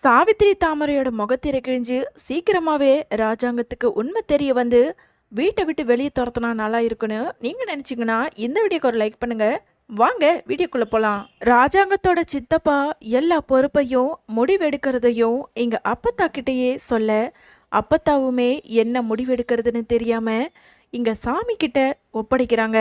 சாவித்திரி தாமரையோட முகத்திரை கிழிஞ்சு சீக்கிரமாவே ராஜாங்கத்துக்கு உண்மை தெரிய வந்து வீட்டை விட்டு வெளியே துரத்துனா நல்லா இருக்குன்னு நீங்க நினைச்சீங்கன்னா இந்த வீடியோக்கு ஒரு லைக் பண்ணுங்க. வாங்க வீடியோக்குள்ள போலாம். ராஜாங்கத்தோட சித்தப்பா எல்லா பொறுப்பையும் முடிவெடுக்கிறதையும் இங்க அப்பத்தா கிட்டேயே சொல்ல, அப்பத்தாவுமே என்ன முடிவெடுக்கிறதுன்னு தெரியாம இங்க சாமி கிட்ட ஒப்படைக்கிறாங்க.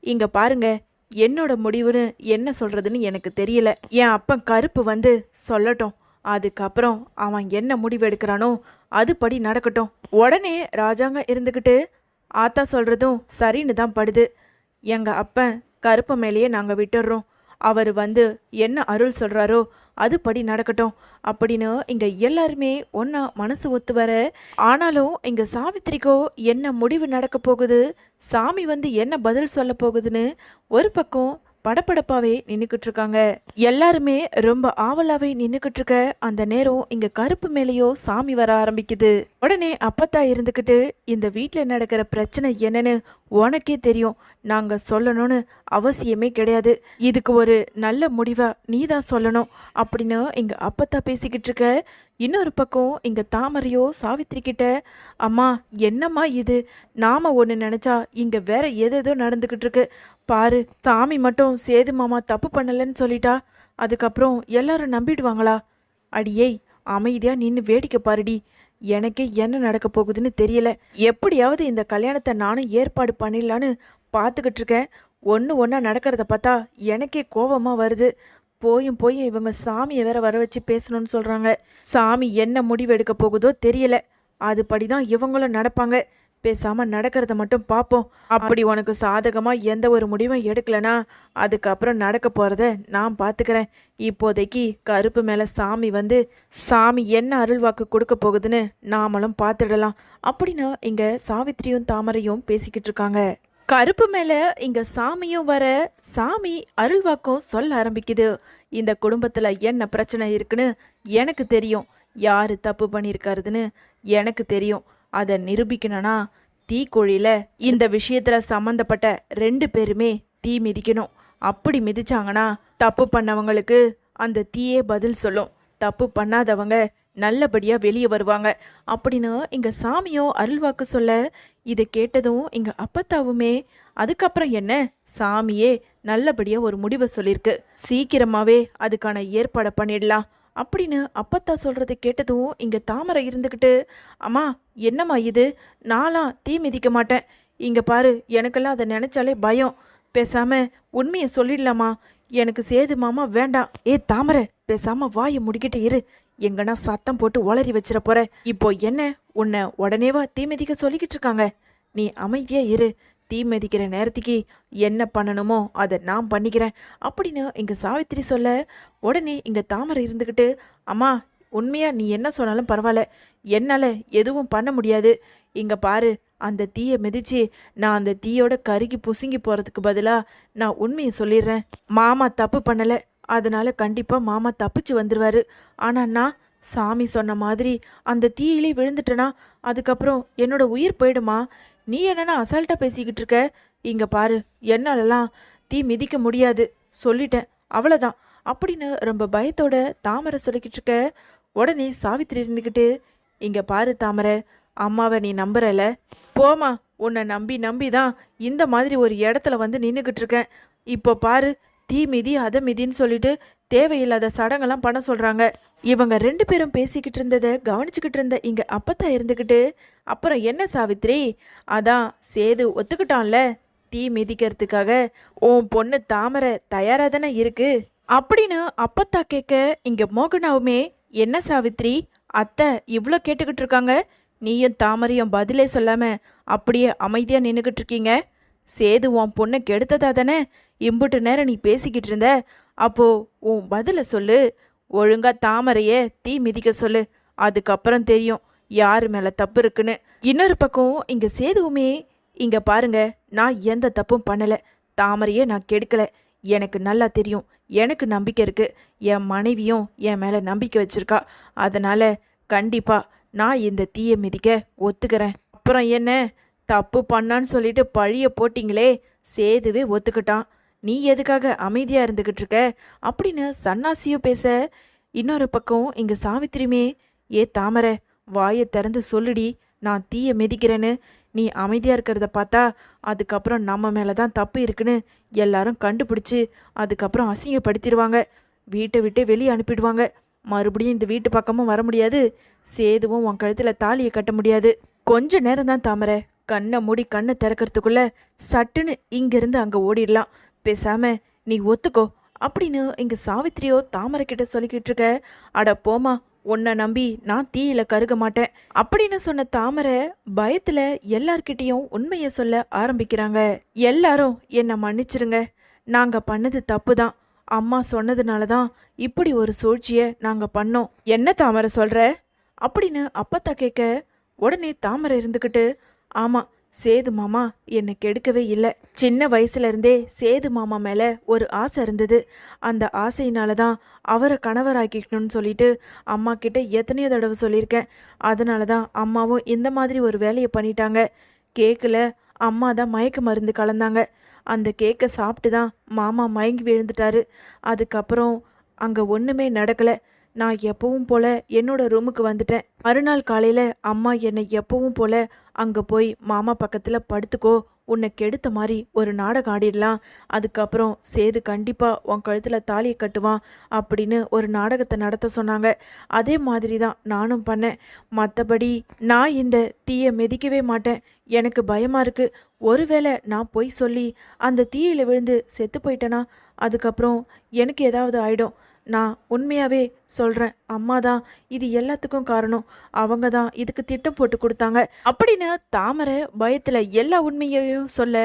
இங்க பாருங்க, என்னோட முடிவுன்னு என்ன சொல்றதுன்னு எனக்கு தெரியல. என் அப்பன் கருப்பு வந்து சொல்லட்டும், அதுக்கப்புறம் அவன் என்ன முடிவு எடுக்கிறானோ அதுபடி நடக்கட்டும். உடனே ராஜாங்க இருந்துக்கிட்டு ஆத்தா சொல்றதும் சரின்னு தான் படுது. எங்க அப்பன் கருப்பு மேலேயே நாங்கள் விட்டுடுறோம். அவர் வந்து என்ன அருள் சொல்றாரோ அதுபடி நடக்கட்டும் அப்படின்னு இங்க எல்லாருமே ஒன்னா மனசு ஒத்து வர, ஆனாலும் இங்க சாவித்திரிக்கோ என்ன முடிவு நடக்க போகுது, சாமி வந்து என்ன பதில் சொல்ல போகுதுன்னு ஒரு பக்கம் படபடப்பாவே நின்னுக்கிட்டு இருக்காங்க. எல்லாருமே ரொம்ப ஆவலாவே நின்னுக்கிட்டு இருக்க அந்த நேரம் இங்க கருப்பு மேலேயோ சாமி வர ஆரம்பிக்குது. உடனே அப்பத்தா இருந்துக்கிட்டு, இந்த வீட்டுல நடக்கிற பிரச்சனை என்னன்னு உனக்கே தெரியும், நாங்க சொல்லணும்னு அவசியமே கிடையாது, இதுக்கு ஒரு நல்ல முடிவா நீ தான் சொல்லணும் அப்படின்னு இங்க அப்பத்தா பேசிக்கிட்டு இருக்க. இன்னொரு பக்கம் இங்க தாமரையோ சாவித்திரி கிட்ட, அம்மா என்னம்மா இது, நாம ஒன்று நினைச்சா இங்க வேற ஏதேதோ நடந்துக்கிட்டு இருக்கு பாரு, சாமி மட்டும் சேது மாமா தப்பு பண்ணலன்னு சொல்லிட்டா அதுக்கப்புறம் எல்லாரும் நம்பிடுவாங்களா? அடியே அமைதியா நின்று வேடிக்கை பாருடி, எனக்கே என்ன நடக்க போகுதுன்னு தெரியல. எப்படியாவது இந்த கல்யாணத்தை நானும் ஏற்பாடு பண்ணிடலான்னு பார்த்துக்கிட்டு இருக்கேன். ஒன்றா நடக்கிறத பார்த்தா எனக்கே கோபமா வருது. போயும் இவங்க சாமியை வேற வர வச்சு பேசணும்னு சொல்றாங்க. சாமி என்ன முடிவு எடுக்க போகுதோ தெரியல, அதுபடிதான் இவங்களும் நடப்பாங்க. பேசாம நடக்கிறத மட்டும் பார்ப்போம். அப்படி உனக்கு சாதகமா எந்த ஒரு முடிவும் எடுக்கலனா அதுக்கப்புறம் நடக்க போறத நான் பார்த்துக்கிறேன். இப்போதைக்கு கருப்பு மேல சாமி வந்து சாமி என்ன அருள்வாக்கு கொடுக்க போகுதுன்னு நாமளும் பார்த்துடலாம் அப்படின்னு இங்க சாவித்திரியும் தாமரையும் பேசிக்கிட்டு இருக்காங்க. கருப்பு மேல இங்க சாமியும் வர, சாமி அருள்வாக்கும் சொல்ல ஆரம்பிக்குது. இந்த குடும்பத்துல என்ன பிரச்சனை இருக்குன்னு எனக்கு தெரியும், யாரு தப்பு பண்ணியிருக்காருதுன்னு எனக்கு தெரியும். அதை நிரூபிக்கணும்னா தீக்குழியில இந்த விஷயத்துல சம்பந்தப்பட்ட 2 பேருமே தீ மிதிக்கணும். அப்படி மிதிச்சாங்கன்னா தப்பு பண்ணவங்களுக்கு அந்த தீயே பதில் சொல்லும், தப்பு பண்ணாதவங்க நல்லபடியா வெளியே வருவாங்க அப்படின்னு இங்க சாமியோ அருள்வாக்கு சொல்ல, இதை கேட்டதும் இங்க அப்பத்தாவுமே, அதுக்கப்புறம் என்ன, சாமியே நல்லபடியா ஒரு முடிவை சொல்லியிருக்கு, சீக்கிரமாவே அதுக்கான ஏற்பாடை பண்ணிடலாம் அப்படின்னு அப்பத்தா சொல்றதை கேட்டதும் இங்க தாமரை இருந்துக்கிட்டு, அம்மா என்னம்மா இது, நான்லாம் தீ மிதிக்க மாட்டேன், இங்க பாரு எனக்கெல்லாம் அதை நினைச்சாலே பயம், பேசாம உண்மையை சொல்லிடலாமா, எனக்கு சேது மாமா வேண்டாம். தாமரை பேசாம வாயை முடிக்கிட்டு இரு, எங்கன்னா சத்தம் போட்டு ஒளறி வச்சிட போற. இப்போ என்ன உன்னை உடனேவா தீ மிதிக்க சொல்லிக்கிட்டு இருக்காங்க, நீ அமைதியா இரு, தீ மிதிக்கிற நேரத்துக்கு என்ன பண்ணணுமோ அதை நான் பண்ணிக்கிறேன் அப்படின்னு இங்க சாவித்திரி சொல்ல, உடனே இங்க தாமரை இருந்துக்கிட்டு, அம்மா உண்மையா நீ என்ன சொன்னாலும் பரவாயில்ல, என்னால எதுவும் பண்ண முடியாது, இங்க பாரு அந்த தீயை மிதிச்சு நான் அந்த தீயோட கருகி புசுங்கி போறதுக்கு பதிலா நான் உண்மையை சொல்லிடுறேன். மாமா தப்பு பண்ணல, அதனால கண்டிப்பா மாமா தப்பிச்சு வந்துருவாரு. ஆனா நான் சாமி சொன்ன மாதிரி அந்த தீயிலே விழுந்துட்டேனா அதுக்கப்புறம் என்னோட உயிர் போயிடுமா? நீ என்னன்னா அசால்ட்டா பேசிக்கிட்டு இருக்க, இங்க பாரு என்னாலலாம் தீ மிதிக்க முடியாது சொல்லிட்டேன், அவ்வளோதான் அப்படின்னு ரொம்ப பயத்தோட தாமரை சொல்லிக்கிட்டு இருக்க. உடனே சாவித்திரி இருந்துக்கிட்டு, இங்க பாரு தாமரை, அம்மாவை நீ நம்புறல, போமா, உன்னை நம்பி தான் இந்த மாதிரி ஒரு இடத்துல வந்து நின்றுக்கிட்டு இருக்கேன். இப்போ பாரு, தீ மிதி அதை மிதின்னு சொல்லிட்டு தேவையில்லாத சடங்கெல்லாம் பண்ண சொல்றாங்க. இவங்க 2 பேரும் பேசிக்கிட்டு இருந்ததை கவனிச்சுக்கிட்டு இருந்த இங்க அப்பத்தா இருந்துக்கிட்டு, அப்புறம் என்ன சாவித்ரி, அதான் சேது ஒத்துக்கிட்டான்ல தீ மிதிக்கிறதுக்காக, உன் பொண்ணு தாமரை தயாரா தானே இருக்கு அப்படின்னு அப்பத்தா கேட்க, இங்க மோகனாவுமே, என்ன சாவித்ரி அத்தை இவ்வளோ கேட்டுக்கிட்டு இருக்காங்க, நீயும் தாமரையும் பதிலே சொல்லாம அப்படியே அமைதியா நின்றுக்கிட்டு இருக்கீங்க, சேது உன் பொண்ணை கெடுத்ததா தானே இம்புட்டு நேரம் நீ பேசிக்கிட்டு இருந்த, அப்போ உன் பதில சொல்லு, ஒழுங்கா தாமரைய தீ மிதிக்க சொல்லு, அதுக்கப்புறம் தெரியும் யாரு மேல தப்பு இருக்குன்னு. இன்னொரு பக்கம் இங்க சேதுவுமே, இங்க பாருங்க நான் எந்த தப்பும் பண்ணல, தாமரைய நான் கெடுக்கல, எனக்கு நல்லா தெரியும், எனக்கு நம்பிக்கை இருக்கு, என் மனைவியும் என் மேல நம்பிக்கை வச்சிருக்கா, அதனால கண்டிப்பா நான் இந்த தீயை மிதிக்க ஒத்துக்கிறேன். அப்புறம் என்ன, தப்பு பண்ணான்னு சொல்லிட்டு பழிய போட்டிங்களே, சேதுவே ஒத்துக்கிட்டான், நீ எதுக்காக அமைதியா இருந்துகிட்டு இருக்க அப்படின்னு சன்னாசியும் பேச, இன்னொரு பக்கம் இங்க சாவித்திரியுமே, ஏ தாமரை, வாயை திறந்து சொல்லுடி, நான் தீய மிதிக்கிறேன்னு. நீ அமைதியா இருக்கிறத பார்த்தா அதுக்கப்புறம் நம்ம மேல தான் தப்பு இருக்குன்னு எல்லாரும் கண்டுபிடிச்சு அதுக்கப்புறம் அசிங்கப்படுத்திடுவாங்க. வீட்டை விட்டு வெளியே அனுப்பிடுவாங்க. மறுபடியும் இந்த வீட்டு பக்கமும் வர முடியாது. சேதுவும் உன் கழுத்துல தாலியை கட்ட முடியாது. கொஞ்ச நேரம் தான் தாமரை, கண்ணை மூடி கண்ணை திறக்கிறதுக்குள்ள சட்டுன்னு இங்கிருந்து அங்க ஓடிடலாம். பேசாம நீ ஒத்துக்கோ அப்படின்னு இங்க சாவித்திரியோ தாமரை கிட்ட சொல்லிக்கிட்டு இருக்க. அட போமா, உன்னை நம்பி நான் தீயில கருக மாட்டேன் அப்படின்னு சொன்ன தாமரை பயத்துல எல்லார்கிட்டையும் உண்மையை சொல்ல ஆரம்பிக்கிறாங்க. எல்லாரும் என்னை மன்னிச்சிருங்க, நாங்க பண்ணது தப்பு தான். அம்மா சொன்னதுனால தான் இப்படி ஒரு சூழ்ச்சியை நாங்க பண்ணோம். என்ன தாமரை சொல்ற அப்படின்னு அப்பத்தா கேட்க, உடனே தாமரை இருந்துக்கிட்டு, ஆமா, சேது மாமா என்னை கெடுக்கவே இல்லை. சின்ன வயசுல இருந்தே சேது மாமா மேல ஒரு ஆசை இருந்தது. அந்த ஆசையினால தான் அவரை கணவராக்கிக்கணும்னு சொல்லிட்டு அம்மா கிட்ட எத்தனையோ தடவை சொல்லியிருக்கேன். அதனால தான் அம்மாவும் இந்த மாதிரி ஒரு வேலையை பண்ணிட்டாங்க. கேக்கில் அம்மா தான் மயக்க மருந்து கலந்தாங்க. அந்த கேக்கை சாப்பிட்டு தான் மாமா மயங்கி விழுந்துட்டாரு. அதுக்கப்புறம் அங்கே ஒன்றுமே நடக்கலை. நான் எப்பவும் போல என்னோட ரூமுக்கு வந்துட்டேன். மறுநாள் காலையில் அம்மா என்னை எப்பவும் போல அங்கே போய் மாமா பக்கத்தில் படுத்துக்கோ, உன்னை கெடுத்த மாதிரி ஒரு நாடகம் ஆடிடலாம், அதுக்கப்புறம் சேது கண்டிப்பாக உன் கழுத்தில் தாலியை கட்டுவான் அப்படின்னு ஒரு நாடகத்தை நடத்த சொன்னாங்க. அதே மாதிரி தான் நானும் பண்ணேன். மற்றபடி நான் இந்த தீயை மிதிக்கவே மாட்டேன். எனக்கு பயமாக இருக்குது. ஒருவேளை நான் போய் சொல்லி அந்த தீயில விழுந்து செத்து போயிட்டேனா அதுக்கப்புறம் எனக்கு ஏதாவது ஆயிடும். நான் உண்மையாகவே சொல்கிறேன், அம்மா தான் இது எல்லாத்துக்கும் காரணம். அவங்க தான் இதுக்கு திட்டம் போட்டு கொடுத்தாங்க அப்படின்னு தாமரை பயத்தில் எல்லா உண்மையையும் சொல்ல,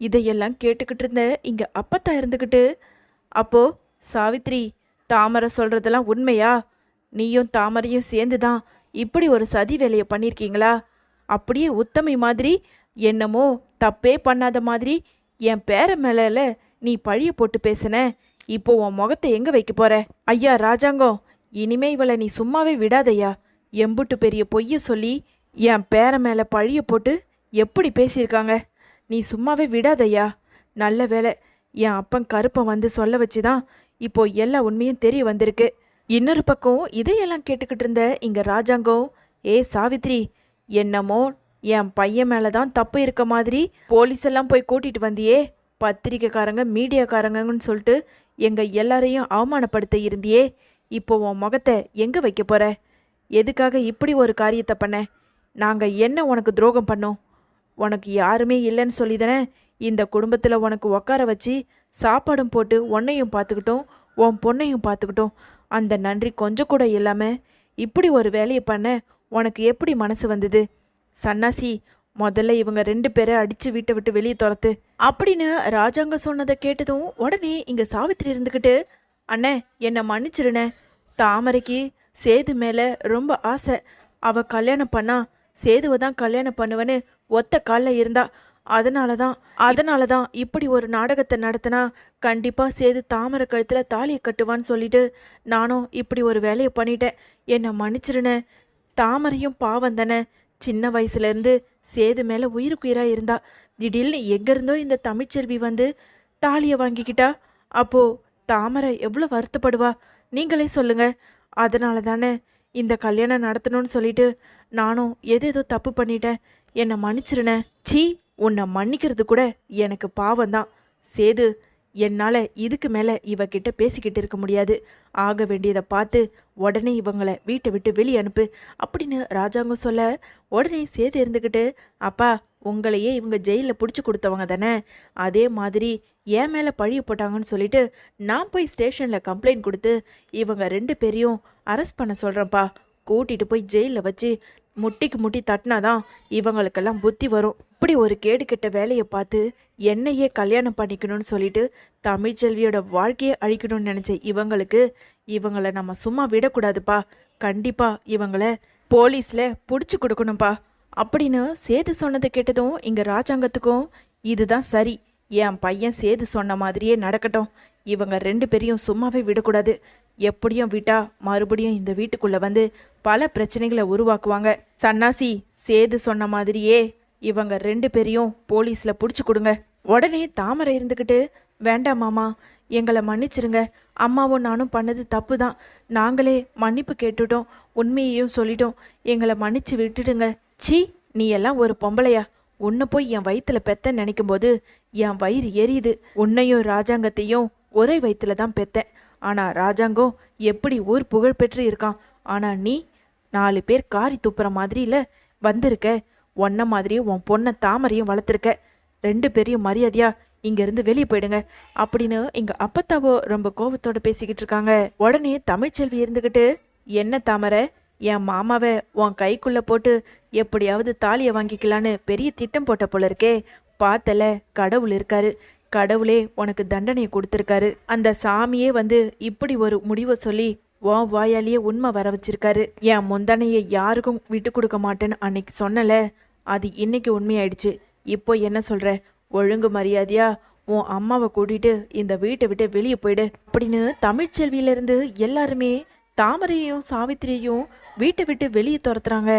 இதையெல்லாம் கேட்டுக்கிட்டு இருந்த இங்கே அப்பத்தா இருந்துக்கிட்டு, அப்போ சாவித்ரி, தாமரை சொல்கிறதெல்லாம் உண்மையா? நீயும் தாமரையும் சேர்ந்து தான் இப்படி ஒரு சதி வேலையை பண்ணியிருக்கீங்களா? அப்படியே உத்தமை மாதிரி என்னமோ தப்பே பண்ணாத மாதிரி என் பேர மேல நீ பழிய போட்டு பேசுன. இப்போ உன் முகத்தை எங்க வைக்க போற? ஐயா ராஜாங்கம், இனிமே இவளை நீ சும்மாவே விடாதையா. எம்புட்டு பெரிய பொய்ய சொல்லி என் பேர மேல பழிய போட்டு எப்படி பேசியிருக்காங்க. நீ சும்மாவே விடாதையா. நல்ல வேலை, என் அப்பன் கருப்பன் வந்து சொல்ல வச்சுதான் இப்போ எல்லா உண்மையும் தெரிய வந்திருக்கு. இன்னொரு பக்கம் இதையெல்லாம் கேட்டுக்கிட்டு இருந்த இங்க ராஜாங்கம், ஏ சாவித்ரி, என்னமோ என் பையன் மேலதான் தப்பு இருக்க மாதிரி போலீஸ் எல்லாம் போய் கூட்டிட்டு வந்தியே. பத்திரிக்கைக்காரங்க மீடியாக்காரங்கன்னு சொல்லிட்டு எங்க எல்லாரையும் அவமானப்படுத்த இருந்தியே. இப்போ உன் முகத்தை எங்க வைக்க போற? எதுக்காக இப்படி ஒரு காரியத்தை பண்ண? நாங்க என்ன உனக்கு துரோகம் பண்ணோம்? உனக்கு யாருமே இல்லைன்னு சொல்லிதானே இந்த குடும்பத்தில் உனக்கு உட்கார வச்சு சாப்பாடும் போட்டு உன்னையும் பார்த்துக்கிட்டோம், உன் பொண்ணையும் பார்த்துக்கிட்டோம். அந்த நன்றி கொஞ்சம் கூட இல்லாமல் இப்படி ஒரு வேலையை பண்ண உனக்கு எப்படி மனசு வந்தது? சன்னாசி, முதல்ல இவங்க 2 பேரை அடித்து வீட்டை விட்டு வெளியே துரத்து அப்படின்னு ராஜாங்க சொன்னதை கேட்டதும் உடனே இங்கே சாவித்திரி இருந்துக்கிட்டு, அண்ணே என்னை மன்னிச்சிருண்ணே. தாமரைக்கு சேது மேலே ரொம்ப ஆசை. அவள் கல்யாணம் பண்ணா சேதுவை தான் கல்யாணம் பண்ணுவேன்னு ஒத்த காலில் இருந்தா. அதனால தான் இப்படி ஒரு நாடகத்தை நடத்தினா கண்டிப்பாக சேது தாமரை கழுத்தில் தாலியை கட்டுவான்னு சொல்லிட்டு நானும் இப்படி ஒரு வேலையை பண்ணிட்டேன். என்னை மன்னிச்சிருண்ணே. தாமரையும் பாவம் தானே. சின்ன வயசுலேருந்து சேது மேலே உயிருக்குயிராக இருந்தா. திடீர்னு எங்கேருந்தோ இந்த தமிழ்ச்செல்வி வந்து தாலியை வாங்கிக்கிட்டா. அப்போது தாமரை எவ்வளோ வருத்தப்படுவா நீங்களே சொல்லுங்க. அதனால தானே இந்த கல்யாணம் நடத்தணும்னு சொல்லிட்டு நானும் ஏதேதோ தப்பு பண்ணிட்டேன். என்னை மன்னிச்சிருனேன். சீ, உன்னை மன்னிக்கிறது கூட எனக்கு பாவம்தான். சேது, என்னால் இதுக்கு மேலே இவகிட்ட பேசிக்கிட்டு இருக்க முடியாது. ஆக வேண்டியதை பார்த்து உடனே இவங்களை வீட்டை விட்டு வெளியே அனுப்பு அப்படின்னு ராஜாங்கம் சொல்ல, உடனே சேது இருந்துக்கிட்டு, அப்பா, உங்களையே இவங்க ஜெயிலில் பிடிச்சி கொடுத்தவங்க தானே, அதே மாதிரி என் மேலே பழிய போட்டாங்கன்னு சொல்லிட்டு நான் போய் ஸ்டேஷனில் கம்ப்ளைண்ட் கொடுத்து இவங்க 2 பேரையும் அரெஸ்ட் பண்ண சொல்கிறேன்ப்பா. கூட்டிகிட்டு போய் ஜெயிலில் வச்சு முட்டிக்கு முட்டி தட்டினாதான் இவங்களுக்கெல்லாம் புத்தி வரும். இப்படி ஒரு கேடு கெட்ட வேலையை பார்த்து என்னையே கல்யாணம் பண்ணிக்கணும்னு சொல்லிட்டு தமிழ்ச்செல்வியோட வாழ்க்கையை அழிக்கணும்னு நினச்ச இவங்களை நம்ம சும்மா விடக்கூடாதுப்பா. கண்டிப்பாக இவங்களை போலீஸில் பிடிச்சி கொடுக்கணும்ப்பா அப்படின்னு சேது சொன்னதை கேட்டதும் இங்கே ராஜாங்கத்துக்கும் இதுதான் சரி, என் பையன் சேது சொன்ன மாதிரியே நடக்கட்டும். இவங்க 2 பேரையும் சும்மாவே விடக்கூடாது. எப்படியும் விட்டா மறுபடியும் இந்த வீட்டுக்குள்ளே வந்து பல பிரச்சனைகளை உருவாக்குவாங்க. சன்னாசி, சேது சொன்ன மாதிரியே இவங்க 2 பேரையும் போலீஸில் பிடிச்சி கொடுங்க. உடனே தாமரை இருந்துக்கிட்டு, வேண்டாம் மாமா, எங்களை மன்னிச்சிருங்க. அம்மாவும் நானும் பண்ணது தப்பு தான். நாங்களே மன்னிப்பு கேட்டுட்டோம், உண்மையையும் சொல்லிட்டோம், எங்களை மன்னிச்சு விட்டுடுங்க. சீ, நீ எல்லாம் ஒரு பொம்பளையா? உன்னை போய் என் வயிற்றுல பெத்த நினைக்கும் போது என் வயிறு எரியுது. உன்னையும் ராஜாங்கத்தையும் ஒரே வயிற்றுல தான் பெத்தேன். ஆனால் ராஜாங்கம் எப்படி ஊர் புகழ் பெற்று இருக்கான். ஆனால் நீ 4 பேர் காரி துப்புற மாதிரில வந்திருக்க. உன்ன மாதிரியே உன் பொண்ணை தாமரையும் வளர்த்துருக்க. 2 பேரையும் மரியாதையா இங்கேருந்து வெளியே போயிடுங்க அப்படின்னு எங்கள் அப்பத்தாவோ ரொம்ப கோபத்தோடு பேசிக்கிட்டு இருக்காங்க. உடனே தமிழ்ச்செல்வி இருந்துக்கிட்டு, என்ன தாமரை, என் மாமாவை உன் கைக்குள்ளே போட்டு எப்படியாவது தாலியை வாங்கிக்கலான்னு பெரிய திட்டம் போட்ட போல இருக்கே. பார்த்தல, கடவுள் இருக்காரு. கடவுளே உனக்கு தண்டனையை கொடுத்துருக்காரு. அந்த சாமியே வந்து இப்படி ஒரு முடிவை சொல்லி உன் வாயாலேயே உண்மை வர வச்சிருக்காரு. என் முந்தனையை யாருக்கும் விட்டு கொடுக்க மாட்டேன்னு அன்னைக்கு சொன்னல, அது இன்னைக்கு உண்மையாயிடுச்சு. இப்போ என்ன சொல்ற? ஒழுங்கு மரியாதையா உன் அம்மாவை கூட்டிட்டு இந்த வீட்டை விட்டு வெளியே போயிடு அப்படின்னு தமிழ்ச்செல்வியிலிருந்து எல்லாருமே தாமரையையும் சாவித்திரியையும் வீட்டை விட்டு வெளியே துரத்துறாங்க.